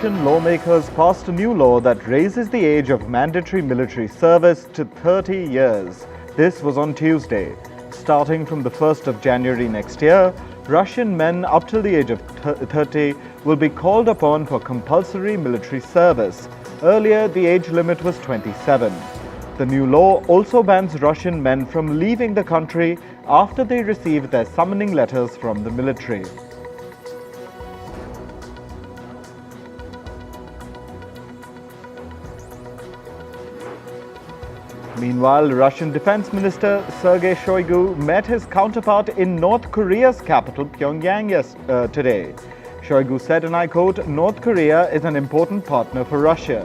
Russian lawmakers passed a new law that raises the age of mandatory military service to 30 years. This was on Tuesday. Starting from the 1st of January next year, Russian men up till the age of 30 will be called upon for compulsory military service. Earlier, the age limit was 27. The new law also bans Russian men from leaving the country after they receive their summoning letters from the military. Meanwhile, Russian Defense Minister Sergei Shoigu met his counterpart in North Korea's capital Pyongyang today. Shoigu said, and I quote, "North Korea is an important partner for Russia."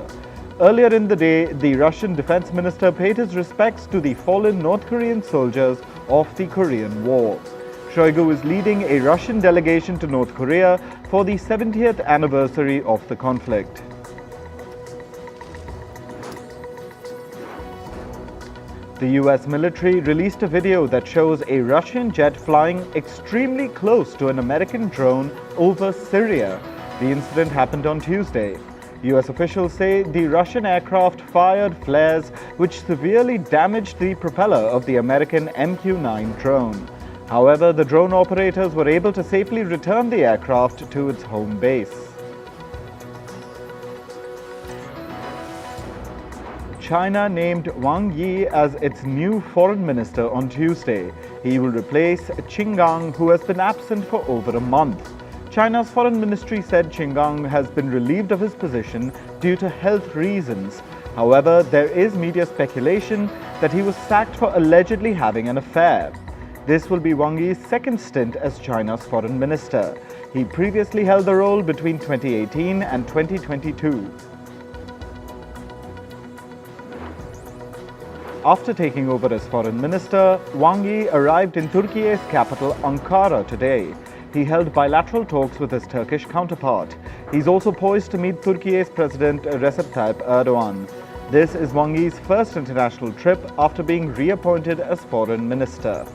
Earlier in the day, the Russian Defense Minister paid his respects to the fallen North Korean soldiers of the Korean War. Shoigu is leading a Russian delegation to North Korea for the 70th anniversary of the conflict. The US military released a video that shows a Russian jet flying extremely close to an American drone over Syria. The incident happened on Tuesday. US officials say the Russian aircraft fired flares which severely damaged the propeller of the American MQ-9 drone. However, the drone operators were able to safely return the aircraft to its home base. China named Wang Yi as its new foreign minister on Tuesday. He will replace Qin Gang, who has been absent for over a month. China's foreign ministry said Qin Gang has been relieved of his position due to health reasons. However, there is media speculation that he was sacked for allegedly having an affair. This will be Wang Yi's second stint as China's foreign minister. He previously held the role between 2018 and 2022. After taking over as foreign minister, Wang Yi arrived in Turkey's capital Ankara today. He held bilateral talks with his Turkish counterpart. He's also poised to meet Turkey's President Recep Tayyip Erdogan. This is Wang Yi's first international trip after being reappointed as foreign minister.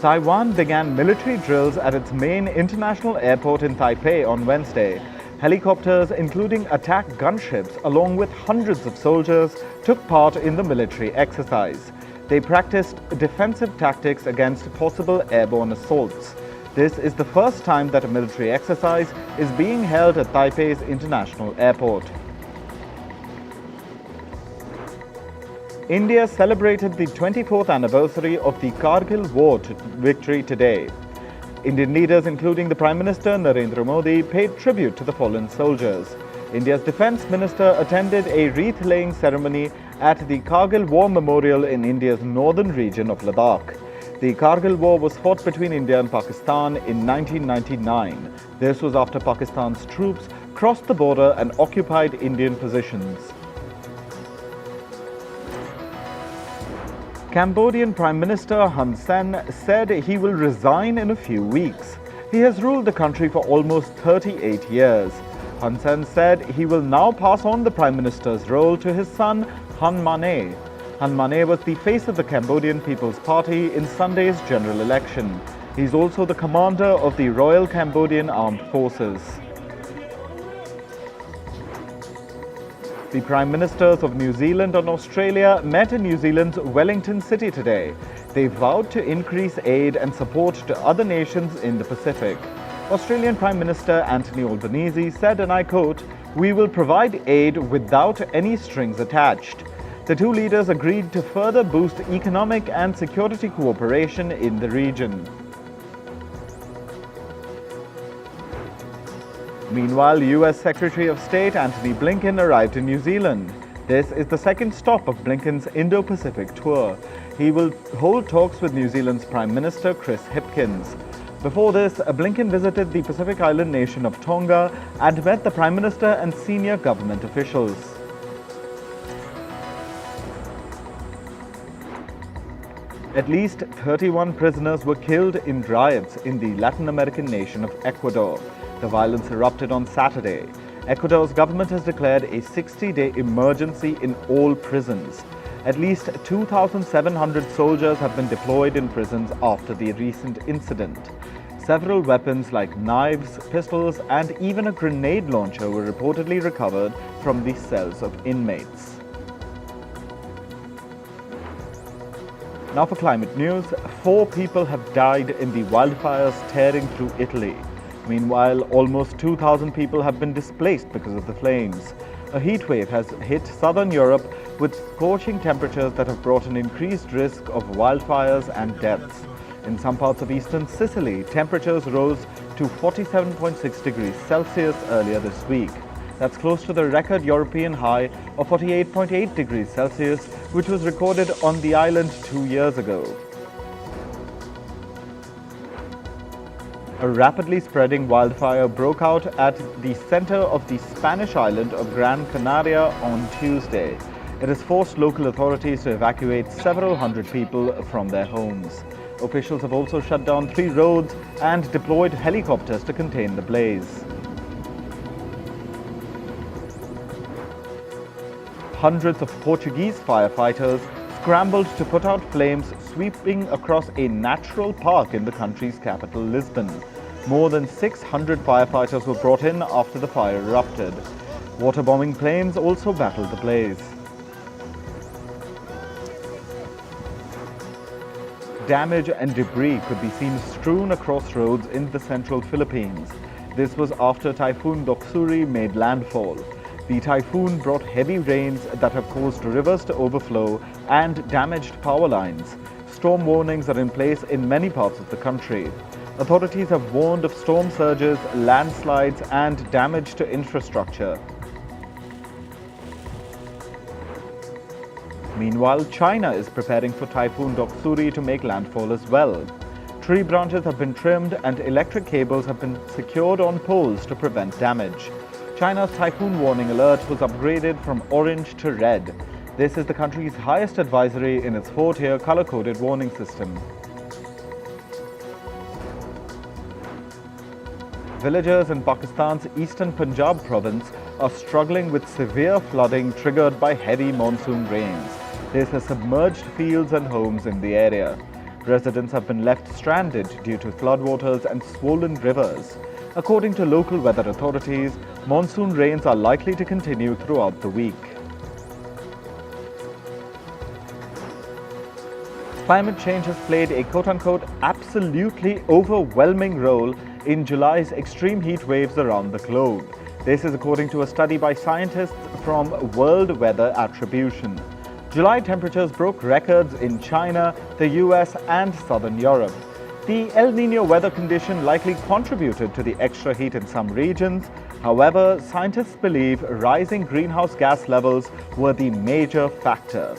Taiwan began military drills at its main international airport in Taipei on Wednesday. Helicopters, including attack gunships, along with hundreds of soldiers, took part in the military exercise. They practiced defensive tactics against possible airborne assaults. This is the first time that a military exercise is being held at Taipei's international airport. India celebrated the 24th anniversary of the Kargil War victory today. Indian leaders, including the Prime Minister Narendra Modi, paid tribute to the fallen soldiers. India's Defence Minister attended a wreath-laying ceremony at the Kargil War Memorial in India's northern region of Ladakh. The Kargil War was fought between India and Pakistan in 1999. This was after Pakistan's troops crossed the border and occupied Indian positions. Cambodian Prime Minister Hun Sen said he will resign in a few weeks. He has ruled the country for almost 38 years. Hun Sen said he will now pass on the Prime Minister's role to his son Han Mane. Han Mane was the face of the Cambodian People's Party in Sunday's general election. He's also the commander of the Royal Cambodian Armed Forces. The Prime Ministers of New Zealand and Australia met in New Zealand's Wellington City today. They vowed to increase aid and support to other nations in the Pacific. Australian Prime Minister Anthony Albanese said, and I quote, "We will provide aid without any strings attached." The two leaders agreed to further boost economic and security cooperation in the region. Meanwhile, US Secretary of State Antony Blinken arrived in New Zealand. This is the second stop of Blinken's Indo-Pacific tour. He will hold talks with New Zealand's Prime Minister Chris Hipkins. Before this, Blinken visited the Pacific island nation of Tonga and met the Prime Minister and senior government officials. At least 31 prisoners were killed in riots in the Latin American nation of Ecuador. The violence erupted on Saturday. Ecuador's government has declared a 60-day emergency in all prisons. At least 2,700 soldiers have been deployed in prisons after the recent incident. Several weapons like knives, pistols, and even a grenade launcher were reportedly recovered from the cells of inmates. Now for climate news, 4 people have died in the wildfires tearing through Italy. Meanwhile, almost 2,000 people have been displaced because of the flames. A heatwave has hit southern Europe with scorching temperatures that have brought an increased risk of wildfires and deaths. In some parts of eastern Sicily, temperatures rose to 47.6 degrees Celsius earlier this week. That's close to the record European high of 48.8 degrees Celsius, which was recorded on the island 2 years ago. A rapidly spreading wildfire broke out at the center of the Spanish island of Gran Canaria on Tuesday. It has forced local authorities to evacuate several hundred people from their homes. Officials have also shut down 3 roads and deployed helicopters to contain the blaze. Hundreds of Portuguese firefighters scrambled to put out flames sweeping across a natural park in the country's capital, Lisbon. More than 600 firefighters were brought in after the fire erupted. Water-bombing planes also battled the blaze. Damage and debris could be seen strewn across roads in the central Philippines. This was after Typhoon Doksuri made landfall. The typhoon brought heavy rains that have caused rivers to overflow and damaged power lines. Storm warnings are in place in many parts of the country. Authorities have warned of storm surges, landslides, and damage to infrastructure. Meanwhile, China is preparing for Typhoon Doksuri to make landfall as well. Tree branches have been trimmed and electric cables have been secured on poles to prevent damage. China's typhoon warning alert was upgraded from orange to red. This is the country's highest advisory in its 4-tier color-coded warning system. Villagers in Pakistan's eastern Punjab province are struggling with severe flooding triggered by heavy monsoon rains. This has submerged fields and homes in the area. Residents have been left stranded due to floodwaters and swollen rivers. According to local weather authorities, monsoon rains are likely to continue throughout the week. Climate change has played a quote-unquote absolutely overwhelming role in July's extreme heat waves around the globe. This is according to a study by scientists from World Weather Attribution. July temperatures broke records in China, the US, and southern Europe. The El Niño weather condition likely contributed to the extra heat in some regions. However, scientists believe rising greenhouse gas levels were the major factor.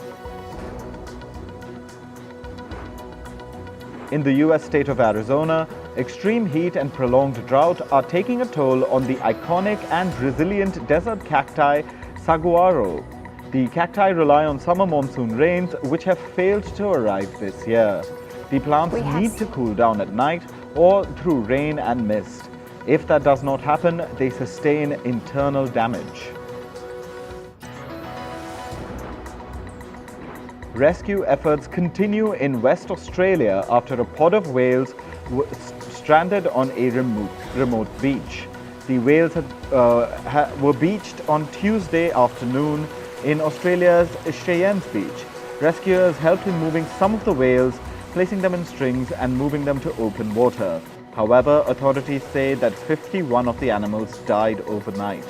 In the US state of Arizona, extreme heat and prolonged drought are taking a toll on the iconic and resilient desert cacti saguaro. The cacti rely on summer monsoon rains, which have failed to arrive this year. The plants need to cool down at night or through rain and mist. If that does not happen, they sustain internal damage. Rescue efforts continue in West Australia after a pod of whales stranded on a remote beach. The whales were beached on Tuesday afternoon in Australia's Cheyennes Beach. Rescuers helped in moving some of the whales, placing them in strings and moving them to open water. However, authorities say that 51 of the animals died overnight.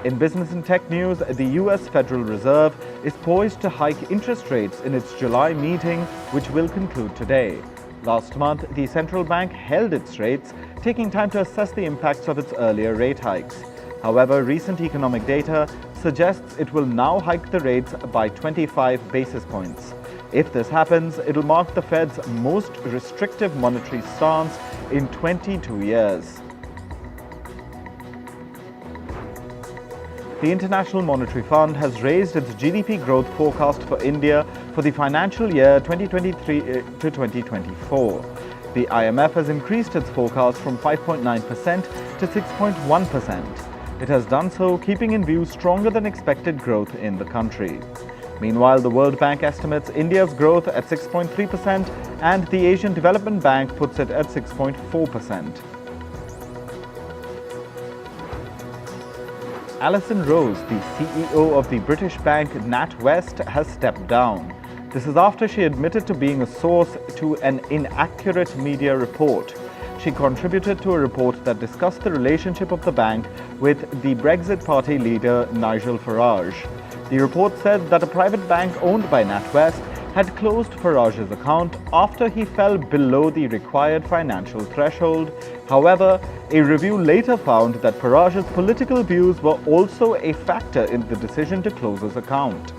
In business and tech news, the US Federal Reserve is poised to hike interest rates in its July meeting, which will conclude today. Last month, the central bank held its rates, taking time to assess the impacts of its earlier rate hikes. However, recent economic data suggests it will now hike the rates by 25 basis points. If this happens, it will mark the Fed's most restrictive monetary stance in 22 years. The International Monetary Fund has raised its GDP growth forecast for India for the financial year 2023 to 2024. The IMF has increased its forecast from 5.9% to 6.1%. It has done so keeping in view stronger than expected growth in the country. Meanwhile, the World Bank estimates India's growth at 6.3% and the Asian Development Bank puts it at 6.4%. Alison Rose, the CEO of the British bank NatWest, has stepped down. This is after she admitted to being a source to an inaccurate media report. She contributed to a report that discussed the relationship of the bank with the Brexit Party leader Nigel Farage. The report said that a private bank owned by NatWest had closed Farage's account after he fell below the required financial threshold. However, a review later found that Farage's political views were also a factor in the decision to close his account.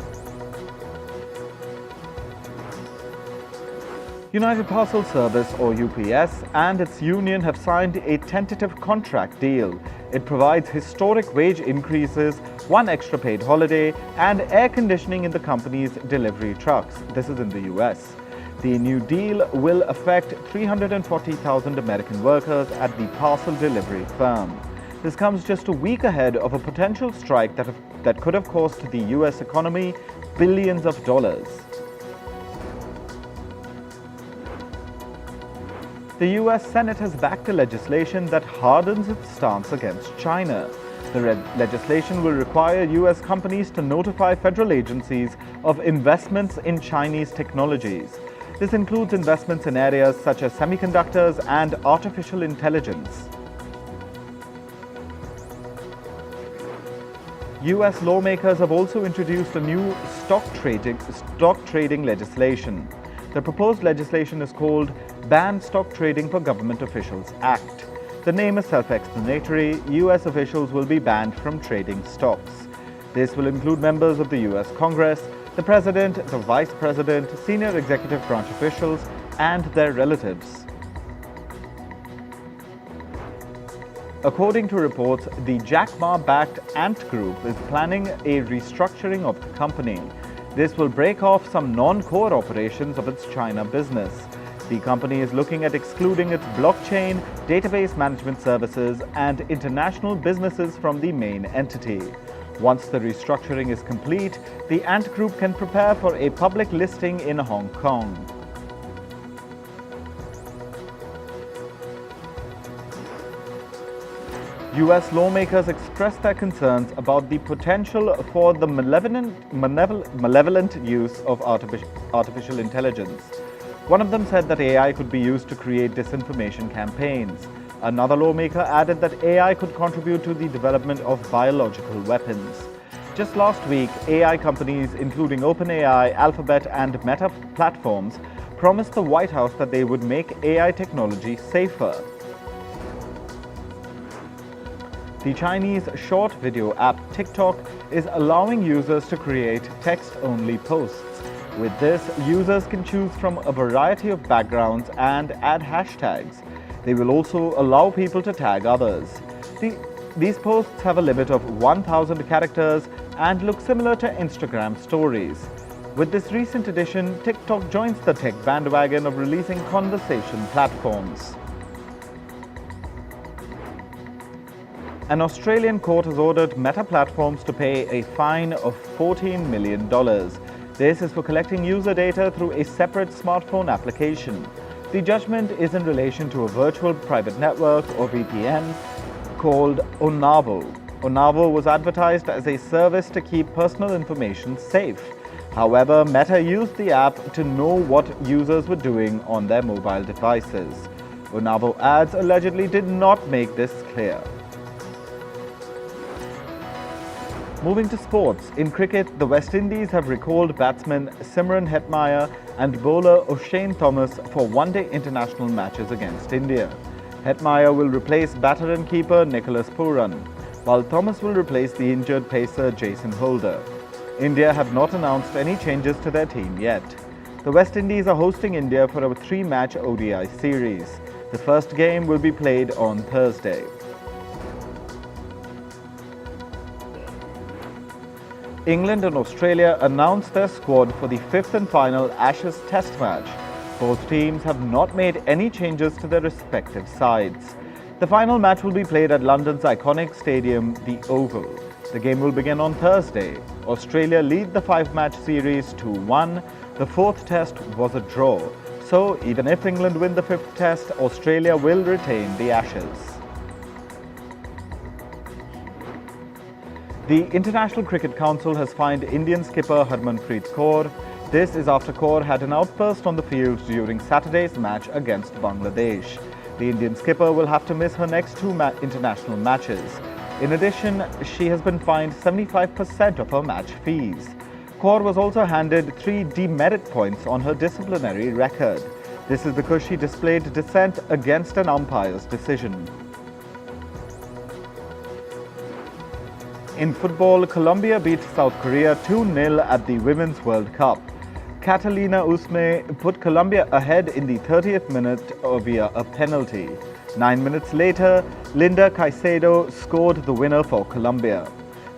United Parcel Service, or UPS, and its union have signed a tentative contract deal. It provides historic wage increases, one extra paid holiday, and air conditioning in the company's delivery trucks. This is in the US. The new deal will affect 340,000 American workers at the parcel delivery firm. This comes just a week ahead of a potential strike that could have cost the US economy billions of dollars. The US Senate has backed a legislation that hardens its stance against China. The legislation will require US companies to notify federal agencies of investments in Chinese technologies. This includes investments in areas such as semiconductors and artificial intelligence. US lawmakers have also introduced a new stock trading legislation. The proposed legislation is called Ban Stock Trading for Government Officials Act. The name is self-explanatory. US officials will be banned from trading stocks. This will include members of the US Congress, the President, the Vice President, senior executive branch officials, and their relatives. According to reports, the Jack Ma-backed Ant Group is planning a restructuring of the company. This will break off some non-core operations of its China business. The company is looking at excluding its blockchain, database management services, and international businesses from the main entity. Once the restructuring is complete, the Ant Group can prepare for a public listing in Hong Kong. US lawmakers expressed their concerns about the potential for the malevolent use of artificial intelligence. One of them said that AI could be used to create disinformation campaigns. Another lawmaker added that AI could contribute to the development of biological weapons. Just last week, AI companies including OpenAI, Alphabet, and Meta platforms promised the White House that they would make AI technology safer. The Chinese short video app TikTok is allowing users to create text-only posts. With this, users can choose from a variety of backgrounds and add hashtags. They will also allow people to tag others. These posts have a limit of 1,000 characters and look similar to Instagram stories. With this recent addition, TikTok joins the tech bandwagon of releasing conversation platforms. An Australian court has ordered Meta platforms to pay a fine of $14 million. This is for collecting user data through a separate smartphone application. The judgment is in relation to a virtual private network, or VPN, called Onavo. Onavo was advertised as a service to keep personal information safe. However, Meta used the app to know what users were doing on their mobile devices. Onavo ads allegedly did not make this clear. Moving to sports, in cricket, the West Indies have recalled batsman Simran Hetmyer and bowler O'Shane Thomas for one-day international matches against India. Hetmyer will replace batter and keeper Nicholas Pooran, while Thomas will replace the injured pacer Jason Holder. India have not announced any changes to their team yet. The West Indies are hosting India for a 3-match ODI series. The first game will be played on Thursday. England and Australia announced their squad for the 5th and final Ashes Test match. Both teams have not made any changes to their respective sides. The final match will be played at London's iconic stadium, the Oval. The game will begin on Thursday. Australia lead the 5-match series 2-1. The 4th test was a draw. So, even if England win the 5th test, Australia will retain the Ashes. The International Cricket Council has fined Indian skipper Harmanpreet Kaur. This is after Kaur had an outburst on the field during Saturday's match against Bangladesh. The Indian skipper will have to miss her next 2 international matches. In addition, she has been fined 75% of her match fees. Kaur was also handed 3 demerit points on her disciplinary record. This is because she displayed dissent against an umpire's decision. In football, Colombia beat South Korea 2-0 at the Women's World Cup. Catalina Usme put Colombia ahead in the 30th minute via a penalty. 9 minutes later, Linda Caicedo scored the winner for Colombia.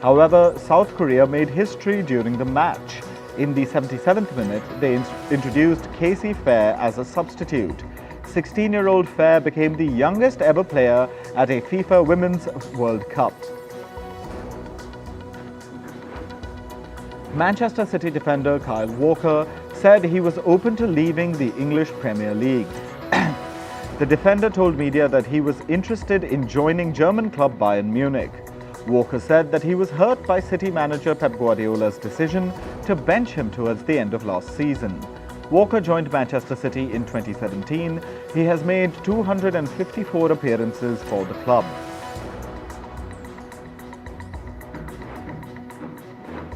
However, South Korea made history during the match. In the 77th minute, they introduced Casey Fair as a substitute. 16-year-old Fair became the youngest ever player at a FIFA Women's World Cup. Manchester City defender Kyle Walker said he was open to leaving the English Premier League. The defender told media that he was interested in joining German club Bayern Munich. Walker said that he was hurt by City manager Pep Guardiola's decision to bench him towards the end of last season. Walker joined Manchester City in 2017. He has made 254 appearances for the club.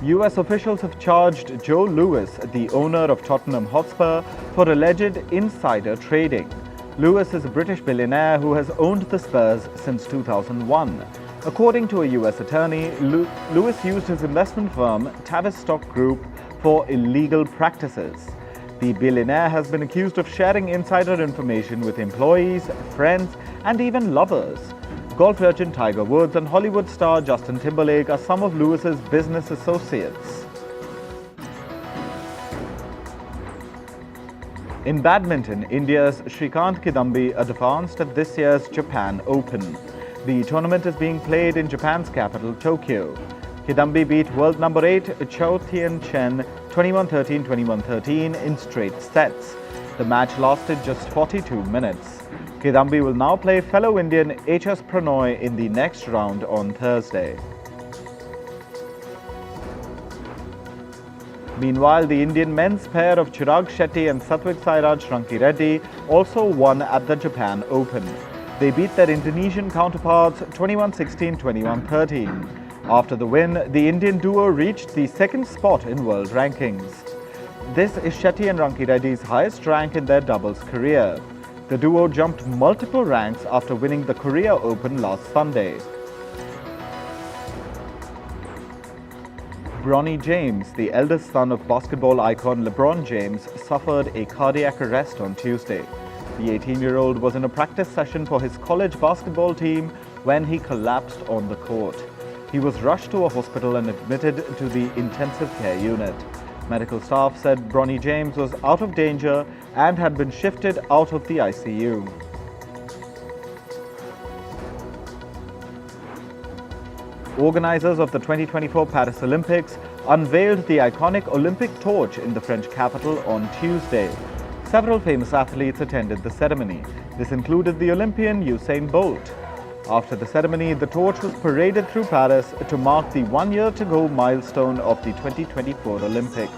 US officials have charged Joe Lewis, the owner of Tottenham Hotspur, for alleged insider trading. Lewis is a British billionaire who has owned the Spurs since 2001. According to a US attorney, Lewis used his investment firm, Tavistock Group, for illegal practices. The billionaire has been accused of sharing insider information with employees, friends, and even lovers. Golf legend Tiger Woods and Hollywood star Justin Timberlake are some of Lewis's business associates. In badminton, India's Shrikant Kidambi advanced at this year's Japan Open. The tournament is being played in Japan's capital, Tokyo. Kidambi beat world number 8 Chao Tien-chen 21-13, 21-13 in straight sets. The match lasted just 42 minutes. Kidambi will now play fellow Indian HS Pranoy in the next round on Thursday. Meanwhile, the Indian men's pair of Chirag Shetty and Satwik Sairaj Rankireddy also won at the Japan Open. They beat their Indonesian counterparts 21-16, 21-13. After the win, the Indian duo reached the 2nd spot in world rankings. This is Shetty and Rankireddy's highest rank in their doubles career. The duo jumped multiple ranks after winning the Korea Open last Sunday. Bronny James, the eldest son of basketball icon LeBron James, suffered a cardiac arrest on Tuesday. The 18-year-old was in a practice session for his college basketball team when he collapsed on the court. He was rushed to a hospital and admitted to the intensive care unit. Medical staff said Bronny James was out of danger and had been shifted out of the ICU. Organizers of the 2024 Paris Olympics unveiled the iconic Olympic torch in the French capital on Tuesday. Several famous athletes attended the ceremony. This included the Olympian Usain Bolt. After the ceremony, the torch was paraded through Paris to mark the 1-year-to-go milestone of the 2024 Olympics.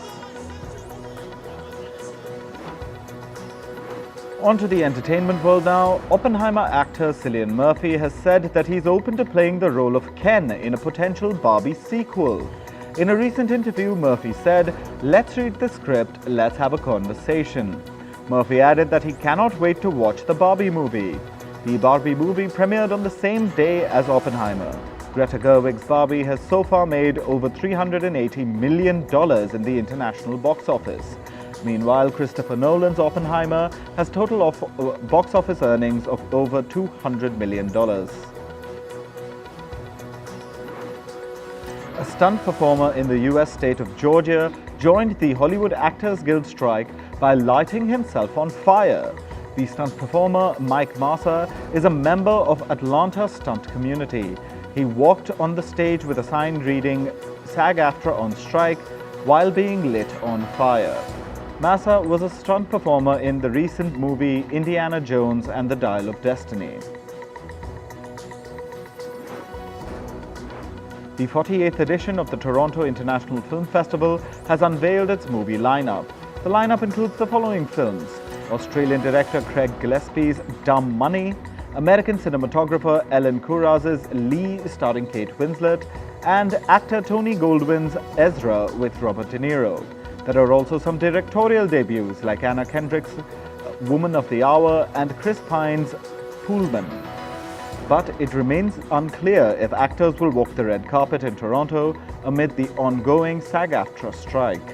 On to the entertainment world now. Oppenheimer actor Cillian Murphy has said that he's open to playing the role of Ken in a potential Barbie sequel. In a recent interview, Murphy said, "Let's read the script, let's have a conversation." Murphy added that he cannot wait to watch the Barbie movie. The Barbie movie premiered on the same day as Oppenheimer. Greta Gerwig's Barbie has so far made over $380 million in the international box office. Meanwhile, Christopher Nolan's Oppenheimer has total box office earnings of over $200 million. A stunt performer in the US state of Georgia joined the Hollywood Actors Guild strike by lighting himself on fire. The stunt performer, Mike Massa, is a member of Atlanta's stunt community. He walked on the stage with a sign reading "SAG-AFTRA on strike" while being lit on fire. Massa was a stunt performer in the recent movie Indiana Jones and the Dial of Destiny. The 48th edition of the Toronto International Film Festival has unveiled its movie lineup. The lineup includes the following films: Australian director Craig Gillespie's Dumb Money, American cinematographer Ellen Kuraz's Lee starring Kate Winslet, and actor Tony Goldwyn's Ezra with Robert De Niro. There are also some directorial debuts like Anna Kendrick's Woman of the Hour and Chris Pine's Pullman. But it remains unclear if actors will walk the red carpet in Toronto amid the ongoing SAG-AFTRA strike.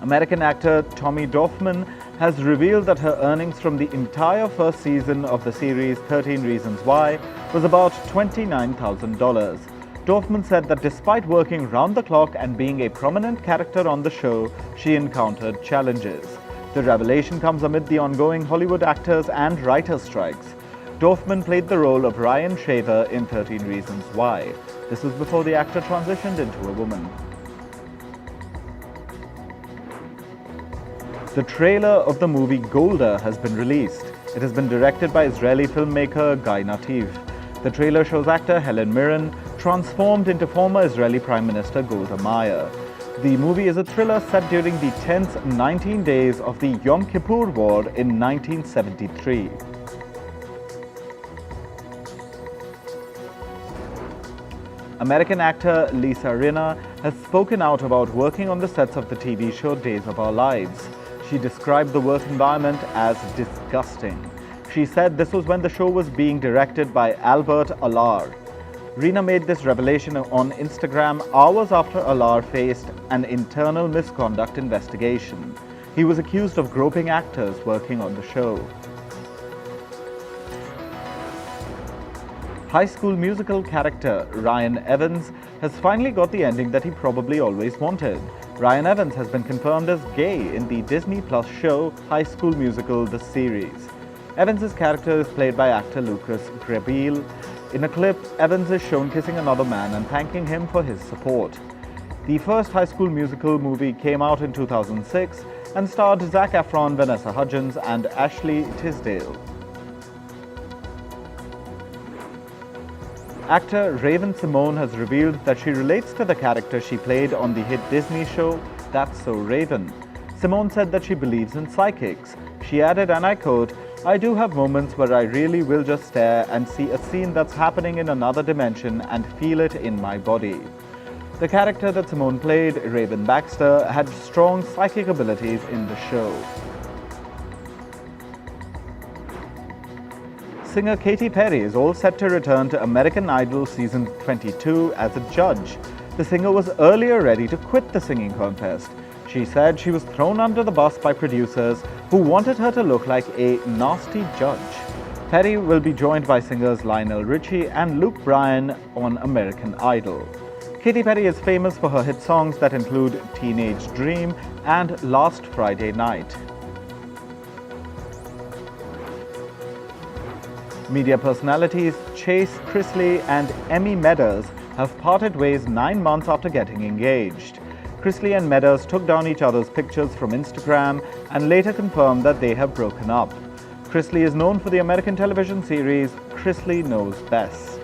American actor Tommy Dorfman has revealed that her earnings from the entire first season of the series 13 Reasons Why was about $29,000. Dorfman said that despite working round the clock and being a prominent character on the show, she encountered challenges. The revelation comes amid the ongoing Hollywood actors and writers' strikes. Dorfman played the role of Ryan Shaver in 13 Reasons Why. This was before the actor transitioned into a woman. The trailer of the movie Golda has been released. It has been directed by Israeli filmmaker Guy Nativ. The trailer shows actor Helen Mirren transformed into former Israeli Prime Minister Golda Meir. The movie is a thriller set during the tense 19 days of the Yom Kippur War in 1973. American actor Lisa Rinna has spoken out about working on the sets of the TV show Days of Our Lives. She described the work environment as disgusting. She said this was when the show was being directed by Albert Alar. Rinna made this revelation on Instagram hours after Alar faced an internal misconduct investigation. He was accused of groping actors working on the show. High School Musical character Ryan Evans has finally got the ending that he probably always wanted. Ryan Evans has been confirmed as gay in the Disney Plus show High School Musical: The Series. Evans's character is played by actor Lucas Grabeel. In a clip, Evans is shown kissing another man and thanking him for his support. The first High School Musical movie came out in 2006 and starred Zac Efron, Vanessa Hudgens, and Ashley Tisdale. Actor Raven Simone has revealed that she relates to the character she played on the hit Disney show That's So Raven. Simone said that she believes in psychics. She added, and I quote, "I do have moments where I really will just stare and see a scene that's happening in another dimension and feel it in my body." The character that Simone played, Raven Baxter, had strong psychic abilities in the show. Singer Katy Perry is all set to return to American Idol Season 22 as a judge. The singer was earlier ready to quit the singing contest. She said she was thrown under the bus by producers who wanted her to look like a nasty judge. Perry will be joined by singers Lionel Richie and Luke Bryan on American Idol. Katy Perry is famous for her hit songs that include Teenage Dream and Last Friday Night. Media personalities Chase Chrisley and Emmy Meadows have parted ways 9 months after getting engaged. Chrisley and Meadows took down each other's pictures from Instagram and later confirmed that they have broken up. Chrisley is known for the American television series Chrisley Knows Best.